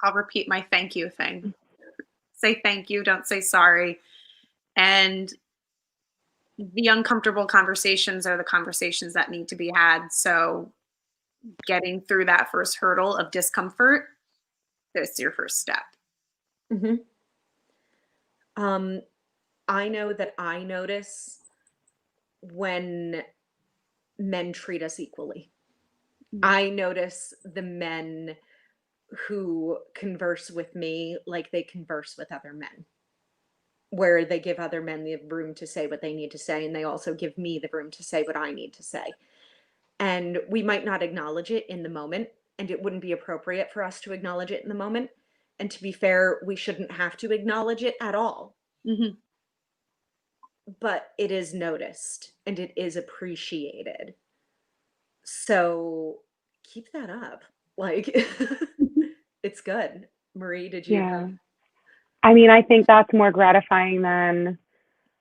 I'll repeat my thank you thing. Say thank you, don't say sorry. And the uncomfortable conversations are the conversations that need to be had. So getting through that first hurdle of discomfort, that's your first step. I know that I notice when men treat us equally. I notice the men who converse with me like they converse with other men, where they give other men the room to say what they need to say, and they also give me the room to say what I need to say. And we might not acknowledge it in the moment, and it wouldn't be appropriate for us to acknowledge it in the moment. And to be fair, we shouldn't have to acknowledge it at all. But it is noticed and it is appreciated. So keep that up. Like, it's good. Marie, did you have... I mean, I think that's more gratifying than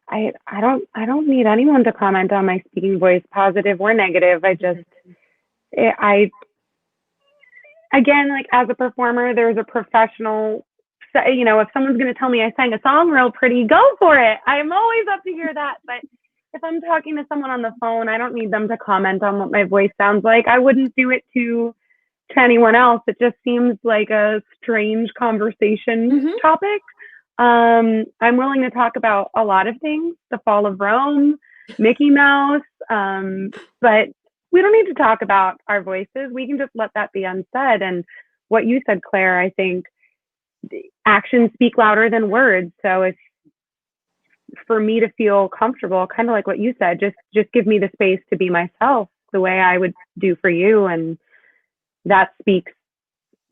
I don't need anyone to comment on my speaking voice, positive or negative. Again, like as a performer, there's a professional, if someone's going to tell me I sang a song real pretty, go for it. I'm always up to hear that. But if I'm talking to someone on the phone, I don't need them to comment on what my voice sounds like. I wouldn't do it to anyone else. It just seems like a strange conversation topic. I'm willing to talk about a lot of things, the fall of Rome, Mickey Mouse, but we don't need to talk about our voices. We can just let that be unsaid. And what you said, Claire, I think actions speak louder than words. So if for me to feel comfortable, kind of like what you said, just give me the space to be myself the way I would do for you. And that speaks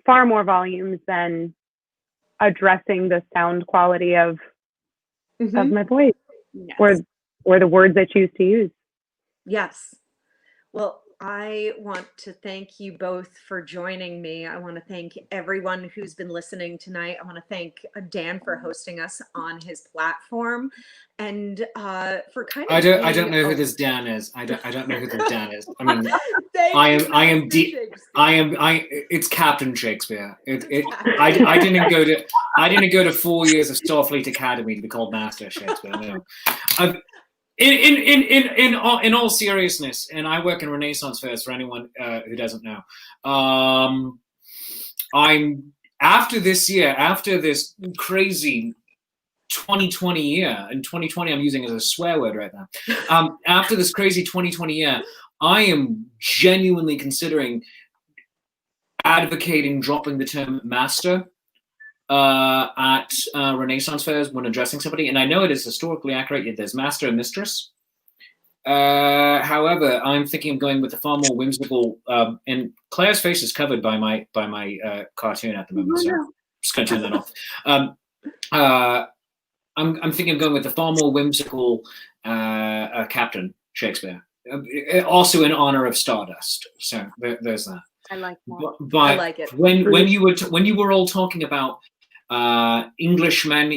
far more volumes than addressing the sound quality of my voice or the words I choose to use. Yes. Well, I want to thank you both for joining me. I want to thank everyone who's been listening tonight. I want to thank Dan for hosting us on his platform, and for kind of I don't know who this Dan is. I don't know who this Dan is. I mean, it's Captain Shakespeare. I didn't go to 4 years of Starfleet Academy to be called Master Shakespeare. No. In all seriousness, and I work in Renaissance fairs for anyone who doesn't know. I'm after this crazy 2020 year, and 2020 I'm using as a swear word right now. After this crazy 2020 year, I am genuinely considering advocating dropping the term master at Renaissance fairs when addressing somebody. And I know it is historically accurate. There's master and mistress. However, I'm thinking of going with a far more whimsical, and Claire's face is covered by my cartoon at the moment, so I'm just going to turn that off. I'm thinking of going with the far more whimsical Captain Shakespeare, also in honor of Stardust. So there's that. I like that. But I like it. When you were all talking about Englishmen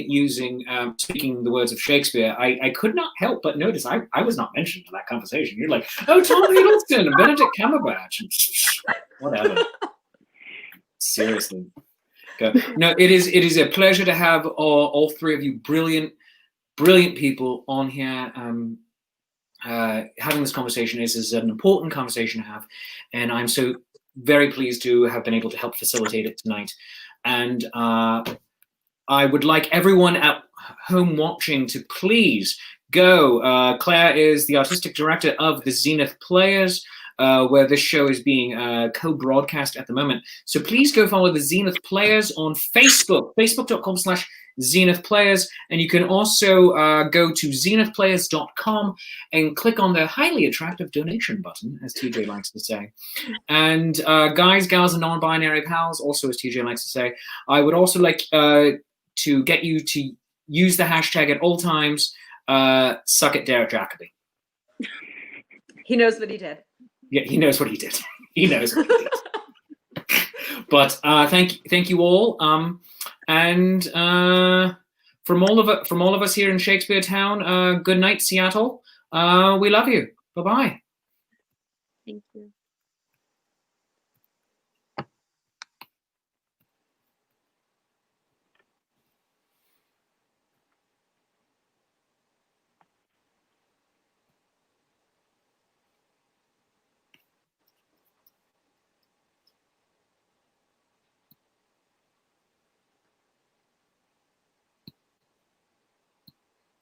speaking the words of Shakespeare, I could not help but notice I was not mentioned in that conversation. You're like, oh, Tom Hiddleston and Benedict Cumberbatch, whatever. Seriously. No, it is a pleasure to have all three of you brilliant people on here. Having this conversation is an important conversation to have, and I'm so very pleased to have been able to help facilitate it tonight. And I would like everyone at home watching to please go. Claire is the artistic director of the Zenith Players, where this show is being co-broadcast at the moment. So please go follow the Zenith Players on Facebook, facebook.com/Zenith Players. And you can also go to zenithplayers.com and click on the highly attractive donation button, as TJ likes to say. And guys, gals, and non-binary pals, also as TJ likes to say, I would also like to get you to use the hashtag at all times, suck it, Derek Jacobi. He knows what he did. Yeah, he knows what he did. He knows what he did. But thank you all. And from all of us here in Shakespeare Town, good night, Seattle. We love you. Bye-bye. Thank you.